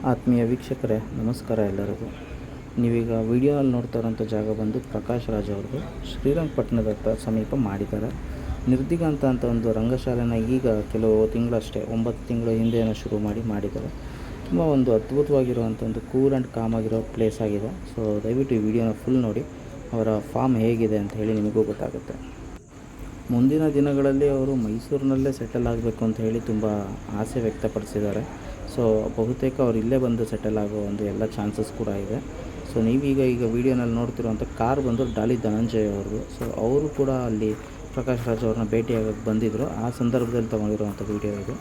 ಆತ್ಮೀಯ ವೀಕ್ಷಕರೇ ನಮಸ್ಕಾರ ಎಲ್ಲರಿಗೂ. ನೀವೀಗ ವಿಡಿಯೋನಲ್ಲಿ ನೋಡ್ತಾ ಇರೋಂಥ ಜಾಗ ಬಂದು ಪ್ರಕಾಶ್ ರಾಜ್ ಅವ್ರದ್ದು ಶ್ರೀರಂಗಪಟ್ಟಣದ ಸಮೀಪ ಮಾಡಿದ್ದಾರೆ. ನಿರ್ದಿಗಂತ ಅಂತ ಒಂದು ರಂಗಶಾಲೆನ ಈಗ ಕೆಲವು ತಿಂಗಳಷ್ಟೇ 9 ತಿಂಗಳ ಹಿಂದೆನೋ ಶುರು ಮಾಡಿದ್ದಾರೆ. ತುಂಬ ಒಂದು ಅದ್ಭುತವಾಗಿರುವಂಥ ಒಂದು ಕೂಲ್ ಆ್ಯಂಡ್ ಕಾಮ್ ಆಗಿರೋ ಪ್ಲೇಸ್ ಆಗಿದೆ. ಸೊ ದಯವಿಟ್ಟು ಈ ವಿಡಿಯೋನ ಫುಲ್ ನೋಡಿ, ಅವರ ಫಾರ್ಮ್ ಹೇಗಿದೆ ಅಂತ ಹೇಳಿ ನಿಮಗೂ ಗೊತ್ತಾಗುತ್ತೆ. ಮುಂದಿನ ದಿನಗಳಲ್ಲಿ ಅವರು ಮೈಸೂರಿನಲ್ಲೇ ಸೆಟಲ್ ಆಗಬೇಕು ಅಂತ ಹೇಳಿ ತುಂಬ ಆಸೆ ವ್ಯಕ್ತಪಡಿಸಿದ್ದಾರೆ. ಸೊ ಬಹುತೇಕ ಅವ್ರು ಇಲ್ಲೇ ಬಂದು ಸೆಟಲ್ ಆಗೋ ಒಂದು ಎಲ್ಲ ಚಾನ್ಸಸ್ ಕೂಡ ಇದೆ. ಸೊ ನೀವೀಗ ವೀಡಿಯೋನಲ್ಲಿ ನೋಡ್ತಿರುವಂಥ ಕಾರ್ ಬಂದು ಡಾಲಿ ಧನಂಜಯ್ ಅವ್ರದ್ದು. ಸೊ ಅವರು ಕೂಡ ಅಲ್ಲಿ ಪ್ರಕಾಶ್ ರಾಜ್ ಅವ್ರನ್ನ ಭೇಟಿಯಾಗಕ್ಕೆ ಬಂದಿದ್ದರು. ಆ ಸಂದರ್ಭದಲ್ಲಿ ತೊಗೊಂಡಿರುವಂಥ ವೀಡಿಯೋ ಇದು.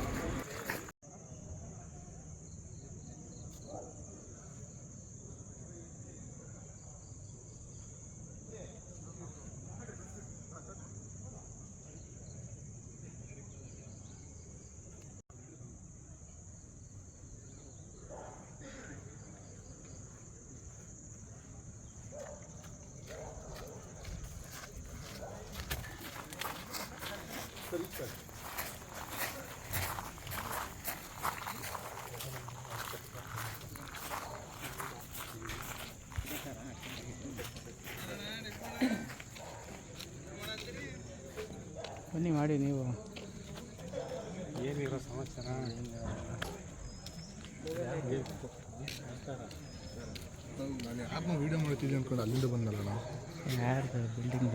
ಬನ್ನಿ ಮಾಡಿ ನೀವು ಏನಿರೋ ಸಮಾಚಾರ. ನಾನು ಯಾರನ್ನ ವೀಡಿಯೋ ಮಾಡ್ತಿದ್ದೆ ಅಂದ್ಕೊಂಡು ಅಲ್ಲಿಂದ ಬಂದಲ್ಲ ನಾವು. ಯಾರ್ದು ಬಿಲ್ಡಿಂಗ್